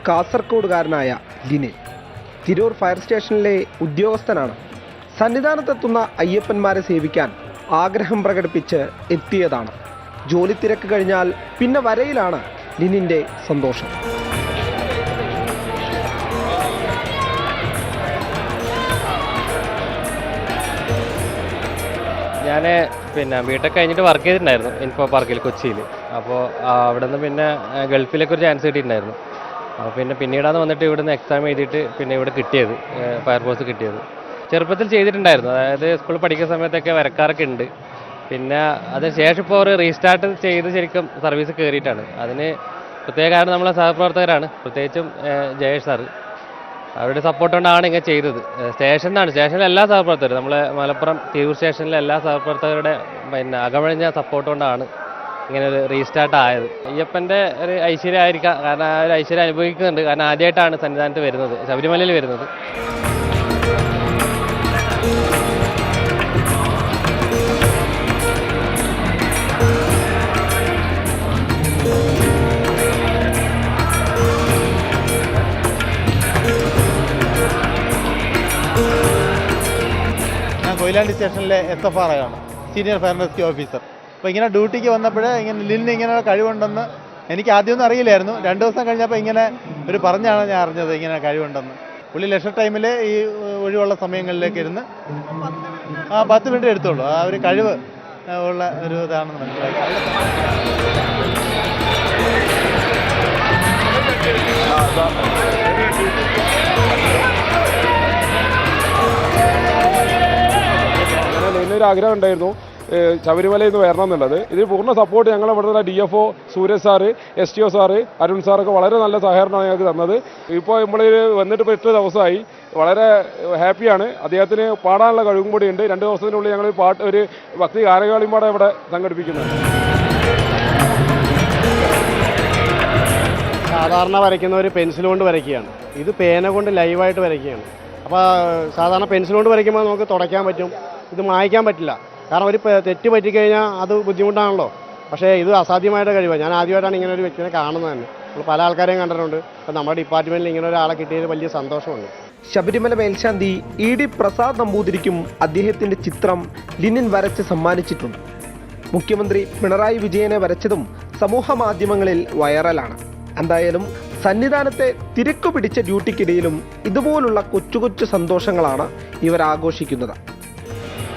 കാസർഗോഡുകാരനായ Linin. Tirur fire സ്റ്റേഷനിലെ ഉദ്യോഗസ്ഥനാണ്. സന്നിധാനത്തെത്തുന്ന അയ്യപ്പന്മാരെ സേവിക്കാൻ ആഗ്രഹം പ്രകടിപ്പിച്ച് എത്തിയതാണ്. ജോലി തിരക്ക് കഴിഞ്ഞാൽ പിന്നെ വരയിലാണ് ലിനിൻ്റെ സന്തോഷം. ഞാൻ ബിടെക് കഴിഞ്ഞിട്ട് വർക്ക് ചെയ്തിട്ടുണ്ടായിരുന്നു ഇൻഫോ പാർക്കിൽ കൊച്ചിയിൽ. അപ്പോൾ അവിടെ നിന്ന് പിന്നെ ഗൾഫിലേക്ക് ഒരു ചാൻസ് കിട്ടിയിട്ടുണ്ടായിരുന്നു. അപ്പോൾ പിന്നീടാണ് വന്നിട്ട് ഇവിടുന്ന് എക്സാം എഴുതിയിട്ട് ഇവിടെ കിട്ടിയത്, ഫയർഫോഴ്സ് കിട്ടിയത്. ചെറുപ്പത്തിൽ ചെയ്തിട്ടുണ്ടായിരുന്നു, അതായത് സ്കൂളിൽ പഠിക്കുന്ന സമയത്തൊക്കെ വരക്കാറൊക്കെ ഉണ്ട്. പിന്നെ അതിന് ശേഷം ഇപ്പോൾ ഒരു റീസ്റ്റാർട്ട് ചെയ്ത് ശരിക്കും സർവീസ് കയറിയിട്ടാണ്. അതിന് പ്രത്യേക കാരണം നമ്മളെ സഹപ്രവർത്തകരാണ്, പ്രത്യേകിച്ചും ജയേഷ് സാറ്. അവരുടെ സപ്പോർട്ട് കൊണ്ടാണ് ഇങ്ങനെ ചെയ്തത്. സ്റ്റേഷനിലെ എല്ലാ സഹപ്രവർത്തകരും, നമ്മളെ മലപ്പുറം തിരൂർ സ്റ്റേഷനിലെ എല്ലാ സഹപ്രവർത്തകരുടെ അകമഴിഞ്ഞ സപ്പോർട്ട് കൊണ്ടാണ് ഇങ്ങനെ ഒരു റീസ്റ്റാർട്ട് ആയത്. അയ്യപ്പൻ്റെ ഒരു ഐശ്വര്യം ആയിരിക്കാം, കാരണം ആ ഒരു ഐശ്വര്യം അനുഭവിക്കുന്നുണ്ട്. കാരണം ആദ്യമായിട്ടാണ് സന്നിധാനത്ത് വരുന്നത്, ശബരിമലയിൽ വരുന്നത്. കൊയിലാണ്ടി സ്റ്റേഷനിലെ SFR ആണ്, സീനിയർ ഫയർ റെസ്ക്യൂ ഓഫീസർ. അപ്പോൾ ഇങ്ങനെ ഡ്യൂട്ടിക്ക് വന്നപ്പോൾ ലിനിന് ഇങ്ങനെ കഴിവുണ്ടെന്ന് എനിക്ക് ആദ്യമൊന്നും അറിയില്ലായിരുന്നു. 2 ദിവസം കഴിഞ്ഞപ്പോൾ ഇങ്ങനെ പറഞ്ഞാണ് ഞാൻ അറിഞ്ഞത് ഇങ്ങനെ കഴിവുണ്ടെന്ന്. പുള്ളി ലക്ഷ ടൈമിൽ ഈ ഒഴിവുള്ള സമയങ്ങളിലേക്ക് ഇരുന്ന് 10 മിനിറ്റ് എടുത്തോളൂ. ആ ഒരു കഴിവ് ഉള്ള ഒരു ഇതാണെന്ന് മനസ്സിലാക്കി. ഒരു ആഗ്രഹം ഉണ്ടായിരുന്നു ശബരിമലയിൽ നിന്ന് വരണം എന്നുള്ളത്. ഇതിന് പൂർണ്ണ സപ്പോർട്ട് ഞങ്ങൾ ഇവിടുത്തെ DFO Sooraj sir, STO sir, Arun സാറൊക്കെ വളരെ നല്ല സഹകരണമാണ് ഞങ്ങൾക്ക് തന്നത്. ഇപ്പോൾ നമ്മൾ വന്നിട്ട് ഇപ്പോൾ 8 ദിവസമായി. വളരെ ഹാപ്പിയാണ്. അദ്ദേഹത്തിന് പാടാനുള്ള കഴിവും കൂടിയുണ്ട്. 2 ദിവസത്തിനുള്ളിൽ ഞങ്ങൾ ഒരു ഭക്തി ഗാനകാളിയും പാടെ ഇവിടെ സംഘടിപ്പിക്കുന്നുണ്ട്. സാധാരണ വരയ്ക്കുന്നവർ പെൻസിൽ കൊണ്ട് വരയ്ക്കുകയാണ്, ഇത് പേന കൊണ്ട് ലൈവായിട്ട് വരയ്ക്കുകയാണ്. അപ്പോൾ സാധാരണ പെൻസിൽ കൊണ്ട് വരയ്ക്കുമ്പോൾ നമുക്ക് തുടയ്ക്കാൻ പറ്റും, ഇത് മായ്ക്കാൻ പറ്റില്ല. കാരണം ഒരു തെറ്റ് പറ്റിക്കഴിഞ്ഞാൽ അത് ബുദ്ധിമുട്ടാണല്ലോ. പക്ഷേ ഇത് അസാധ്യമായിട്ട് കഴിയുക. ഞാൻ ആദ്യമായിട്ടാണ് ഇങ്ങനെ ഒരു വ്യക്തിനെ കാണുന്നത് തന്നെ. നമ്മൾ പല ആൾക്കാരെയും കണ്ടിട്ടുണ്ട്. അപ്പോൾ നമ്മുടെ ഡിപ്പാർട്ട്മെൻറ്റിൽ ഇങ്ങനെ ഒരാളെ കിട്ടിയതിൽ വലിയ സന്തോഷമുണ്ട്. ശബരിമല മേൽശാന്തി ED പ്രസാദ് നമ്പൂതിരിക്കും അദ്ദേഹത്തിൻ്റെ ചിത്രം ലിനിൻ വരച്ച് സമ്മാനിച്ചിട്ടുണ്ട്. മുഖ്യമന്ത്രി പിണറായി വിജയനെ വരച്ചതും സമൂഹ മാധ്യമങ്ങളിൽ വൈറലാണ്. എന്തായാലും സന്നിധാനത്തെ തിരക്കു പിടിച്ച ഡ്യൂട്ടിക്കിടയിലും ഇതുപോലുള്ള കൊച്ചു കൊച്ചു സന്തോഷങ്ങളാണ് ഇവർ ആഘോഷിക്കുന്നത്.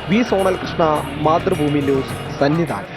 V Sonal Krishna, Mathrubhumi news, Sannidhanam.